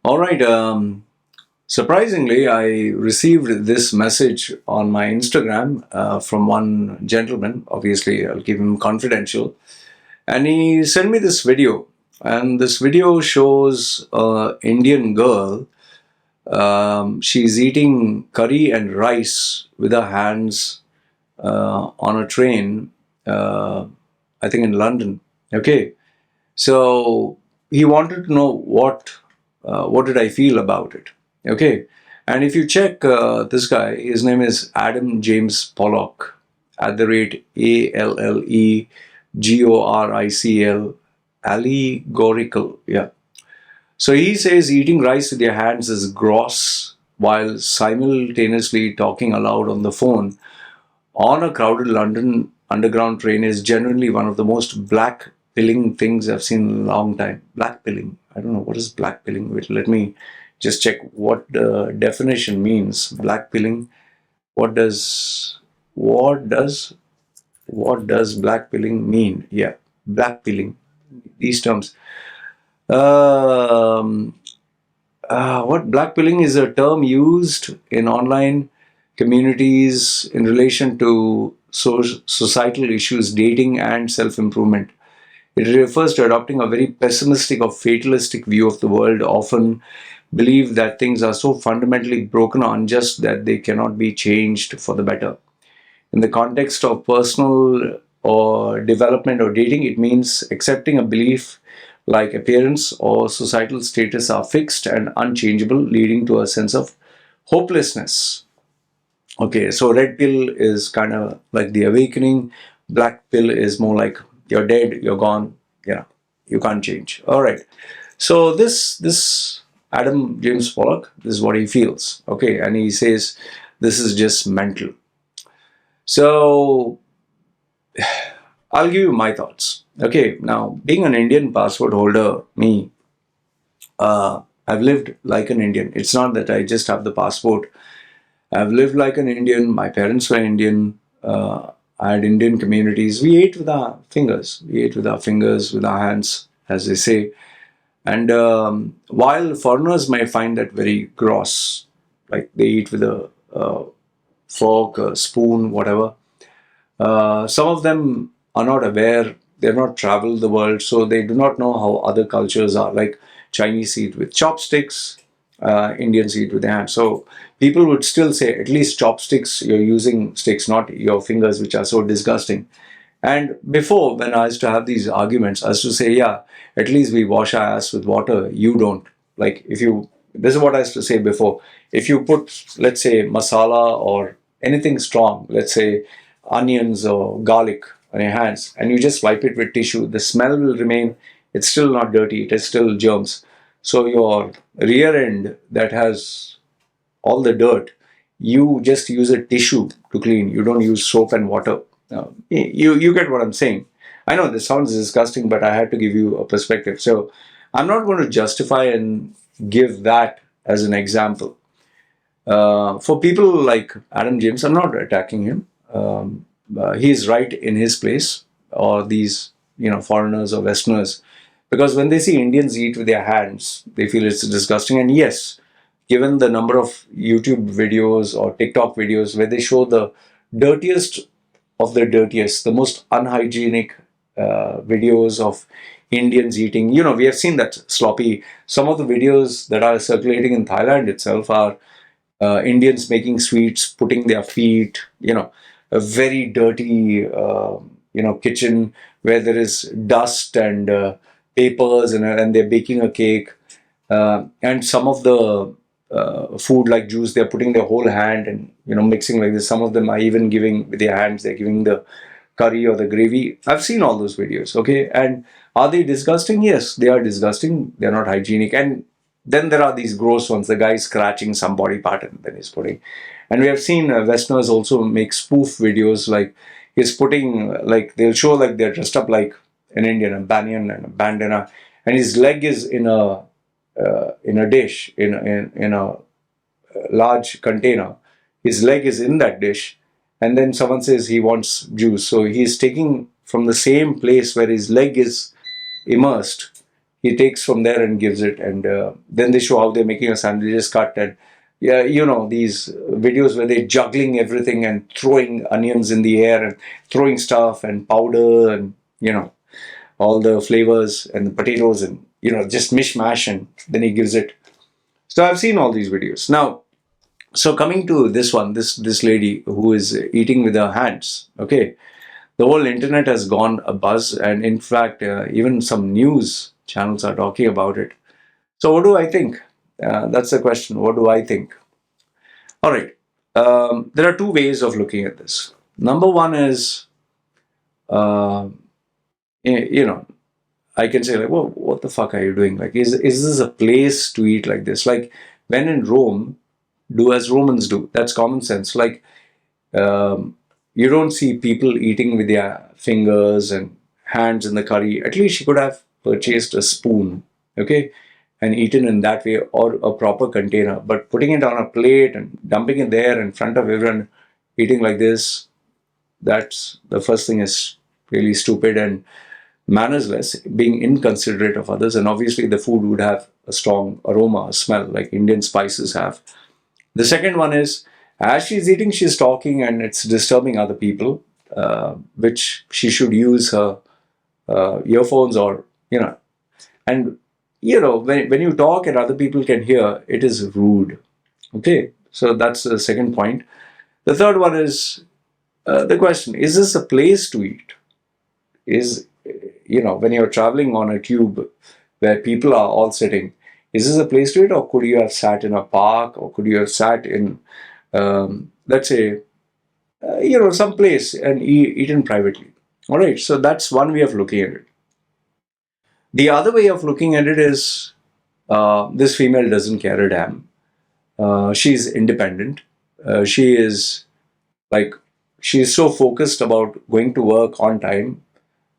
All right. Surprisingly, I received this message on my Instagram from one gentleman. Obviously, I'll keep him confidential. And he sent me this video. And this video shows an Indian girl. She's eating curry and rice with her hands on a train, I think in London. Okay. So he wanted to know what did I feel about it. Okay, and if you check this guy, his name is Adam James Pollock at the rate ALLEGORICL, allegorical. Yeah. So he says eating rice with your hands is gross while simultaneously talking aloud on the phone on a crowded London underground train is genuinely one of the most black pilling things I've seen in a long time. Black pilling. I don't know what is black pilling. Wait, let me just check what the definition means. Black pilling. What does what does what does black pilling mean? Yeah, black pilling. These terms. Um, what black pilling is a term used in online communities in relation to societal issues, dating, and self improvement. It refers to adopting a very pessimistic or fatalistic view of the world, often believe that things are so fundamentally broken or unjust that they cannot be changed for the better. In the context of personal or development or dating, it means accepting a belief like appearance or societal status are fixed and unchangeable, leading to a sense of hopelessness. Okay, so red pill is kind of like the awakening, black pill is more like you're dead, you're gone, you can't change. All right. So this Adam James Pollock, this is what he feels. Okay, and he says this is just mental. So I'll give you my thoughts. Okay, now being an Indian passport holder, me, I've lived like an Indian. It's not that I just have the passport. I've lived like an Indian. My parents were Indian. I had Indian communities. We ate with our fingers. We ate with our fingers, with our hands, as they say. And while foreigners may find that very gross, like they eat with a fork, a spoon, whatever, some of them are not aware, they're not traveled the world, so they do not know how other cultures are. Like Chinese eat with chopsticks, Indians eat with their hands. So people would still say, at least chopsticks, you're using sticks, not your fingers, which are so disgusting. And before, when I used to have these arguments, I used to say, yeah, at least we wash our ass with water, you don't. Like, if you, this is what I used to say before. If you put, let's say, masala or anything strong, let's say onions or garlic on your hands, and you just wipe it with tissue, the smell will remain. It's still not dirty, it is still germs. So your rear end that has all the dirt, you just use a tissue to clean. You don't use soap and water. You get what I'm saying. I know this sounds disgusting, but I had to give you a perspective. So I'm not going to justify and give that as an example. For people like Adam James, I'm not attacking him. He's right in his place, or these foreigners or Westerners, because when they see Indians eat with their hands, they feel it's disgusting. And yes, given the number of YouTube videos or TikTok videos where they show the dirtiest of the dirtiest, the most unhygienic videos of Indians eating. We have seen that sloppy. Some of the videos that are circulating in Thailand itself are Indians making sweets, putting their feet, a very dirty, kitchen where there is dust and papers, and they're baking a cake. And some of the food like juice, they're putting their whole hand and mixing like this. Some of them are even giving with their hands, they're giving the curry or the gravy. I've seen all those videos. Okay, and are they disgusting? Yes, they are disgusting. They're not hygienic. And then there are these gross ones, the guy scratching some body part and then he's putting. And we have seen Westerners also make spoof videos, like he's putting, like they'll show like they're dressed up like an Indian, a banyan and a bandana, and his leg is in a dish, in a large container. His leg is in that dish, and then someone says he wants juice. So he's taking from the same place where his leg is immersed. he takes from there and gives it, and then they show how they're making a sandwich. They just cut, and yeah, these videos where they're juggling everything and throwing onions in the air and throwing stuff and powder and all the flavors and the potatoes and just mishmash, and then he gives it. So I've seen all these videos now. So coming to this one, this lady who is eating with her hands. Okay, the whole internet has gone a buzz, and in fact, even some news channels are talking about it. So what do I think? That's the question. What do I think? All right. There are two ways of looking at this. Number one is, uh, you know, I can say like, "Well, what the fuck are you doing? Like, is this a place to eat like this? Like, when in Rome, do as Romans do. That's common sense. Like, um, you don't see people eating with their fingers and hands in the curry. At least you could have purchased a spoon, okay, and eaten in that way, or a proper container. But putting it on a plate and dumping it there in front of everyone, eating like this, that's the first thing is really stupid and mannersless, being inconsiderate of others. And obviously, the food would have a strong aroma, a smell, like Indian spices have. The second one is, as she's eating, she's talking and it's disturbing other people, which she should use her earphones, or, and, when you talk and other people can hear, it is rude. Okay, so that's the second point. The third one is the question, is this a place to eat? Is, when you're traveling on a tube where people are all sitting, is this a place to eat, or could you have sat in a park, or could you have sat in, let's say, some place and eaten privately? All right, so that's one way of looking at it. The other way of looking at it is, this female doesn't care a damn. She's independent. She is like, she's so focused about going to work on time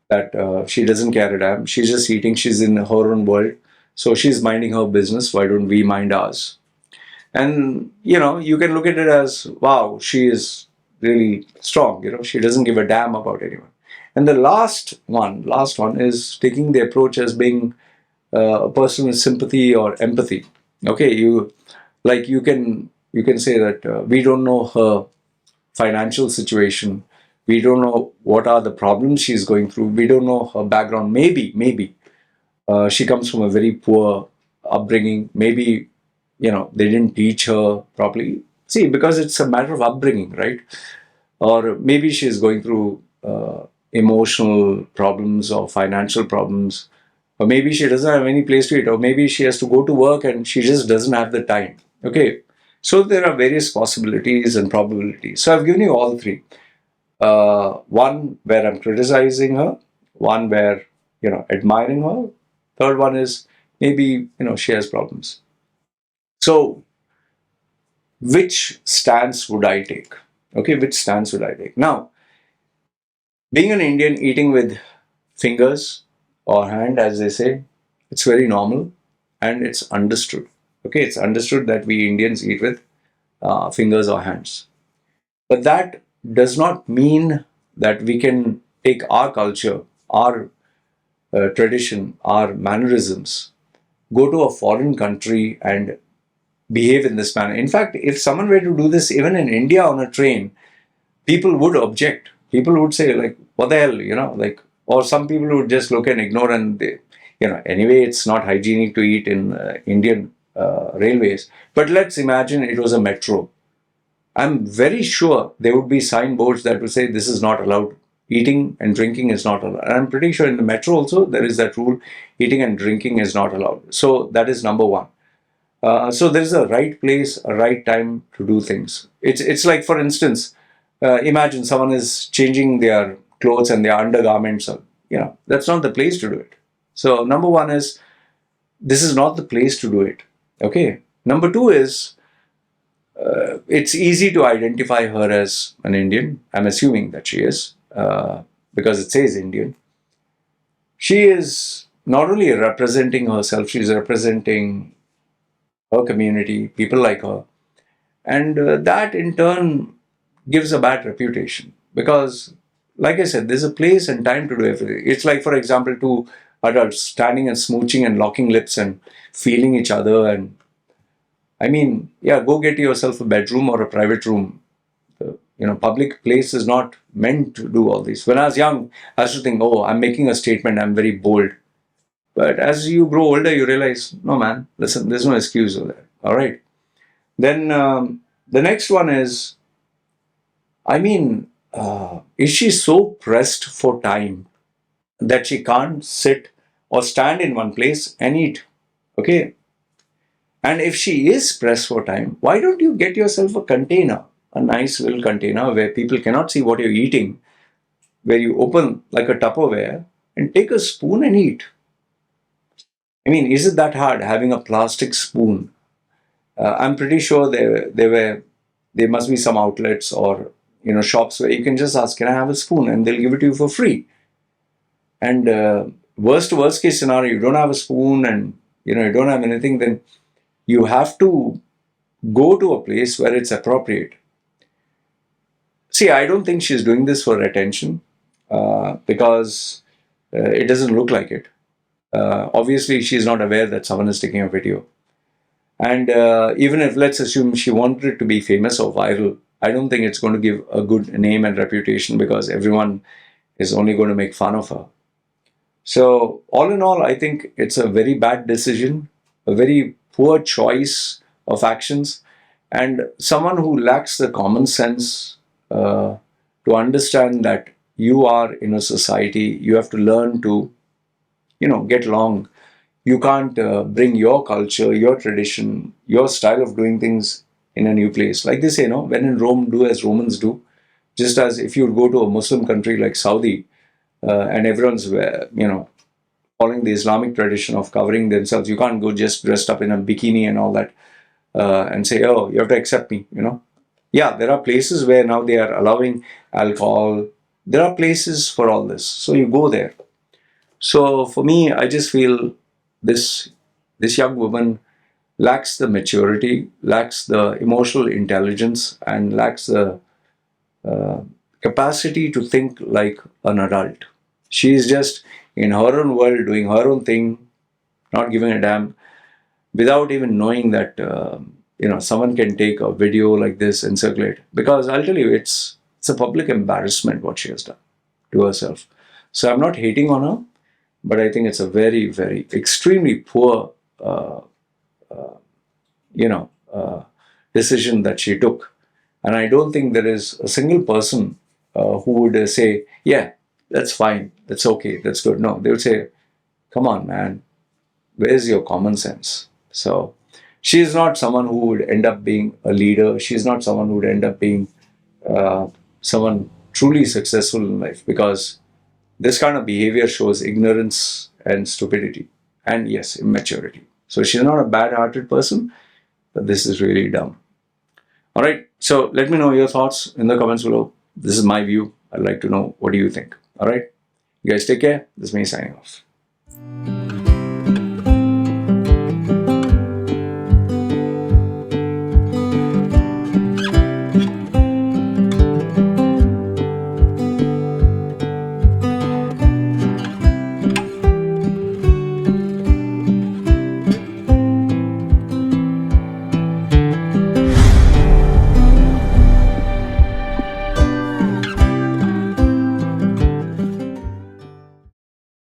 that she doesn't care a damn. She's just eating. She's in her own world. So she's minding her business. Why don't we mind ours? And, you can look at it as, wow, she is really strong. She doesn't give a damn about anyone. And the last one is taking the approach as being a person with sympathy or empathy. Okay, you can say that we don't know her financial situation. We don't know what are the problems she's going through. We don't know her background. Maybe she comes from a very poor upbringing. Maybe they didn't teach her properly. See, because it's a matter of upbringing, right? Or maybe she's going through emotional problems or financial problems, or maybe she doesn't have any place to eat, or maybe she has to go to work and she just doesn't have the time. Okay, so there are various possibilities and probabilities. So I've given you all three. One where I'm criticizing her, one where admiring her, third one is maybe she has problems. So which stance would I take? Okay, which stance would I take? Now, being an Indian, eating with fingers or hand, as they say, it's very normal and it's understood. Okay, it's understood that we Indians eat with fingers or hands. But that does not mean that we can take our culture, our tradition, our mannerisms, go to a foreign country and behave in this manner. In fact, if someone were to do this even in India on a train, people would object. People would say, like, what the hell, like, or some people would just look and ignore, and they, anyway, it's not hygienic to eat in Indian railways. But let's imagine it was a metro. I'm very sure there would be signboards that will say this is not allowed. Eating and drinking is not allowed. And I'm pretty sure in the metro also there is that rule, eating and drinking is not allowed. So that is number one. So there is a right place, a right time to do things. It's like, for instance, imagine someone is changing their clothes and their undergarments. That's not the place to do it. So number one is, this is not the place to do it. Okay. Number two is, it's easy to identify her as an Indian. I'm assuming that she is, because it says Indian. She is not only representing herself, she's representing her community, people like her. And that in turn gives a bad reputation because, like I said, there's a place and time to do everything. It's like, for example, two adults standing and smooching and locking lips and feeling each other. And I mean, yeah, go get yourself a bedroom or a private room. Public place is not meant to do all this. When I was young, I used to think, oh, I'm making a statement, I'm very bold. But as you grow older, you realize, no, man, listen, there's no excuse for that. All right. Then the next one is, I mean, is she so pressed for time that she can't sit or stand in one place and eat? Okay. And if she is pressed for time, why don't you get yourself a container, a nice little container where people cannot see what you're eating, where you open like a Tupperware and take a spoon and eat? I mean, is it that hard having a plastic spoon? I'm pretty sure there must be some outlets or shops where you can just ask, "Can I have a spoon?" and they'll give it to you for free. And worst case scenario, you don't have a spoon and you don't have anything, then you have to go to a place where it's appropriate. See, I don't think she's doing this for attention because it doesn't look like it. Obviously, she's not aware that someone is taking a video. And even if, let's assume, she wanted it to be famous or viral, I don't think it's going to give a good name and reputation because everyone is only going to make fun of her. So, all in all, I think it's a very bad decision, a very poor choice of actions, and someone who lacks the common sense to understand that you are in a society, you have to learn to, get along. You can't bring your culture, your tradition, your style of doing things in a new place. Like they say, when in Rome, do as Romans do. Just as if you go to a Muslim country like Saudi and everyone's, following the Islamic tradition of covering themselves, you can't go just dressed up in a bikini and all that and say, oh, you have to accept me. Yeah, there are places where now they are allowing alcohol. There are places for all this. So you go there. So for me, I just feel this young woman lacks the maturity, lacks the emotional intelligence, and lacks the uh, capacity to think like an adult. She is just in her own world, doing her own thing, not giving a damn, without even knowing that someone can take a video like this and circulate. Because I'll tell you, it's a public embarrassment what she has done to herself. So I'm not hating on her, but I think it's a very, very, extremely poor, uh, you know, uh, decision that she took. And I don't think there is a single person who would say, yeah, that's fine, that's okay, that's good. No, they would say, come on, man, where's your common sense? So she is not someone who would end up being a leader. She is not someone who would end up being uh, someone truly successful in life because this kind of behavior shows ignorance and stupidity and, yes, immaturity. So she's not a bad hearted person, but this is really dumb. All right. So let me know your thoughts in the comments below. This is my view. I'd like to know what do you think. All right. You guys take care. This is me signing off.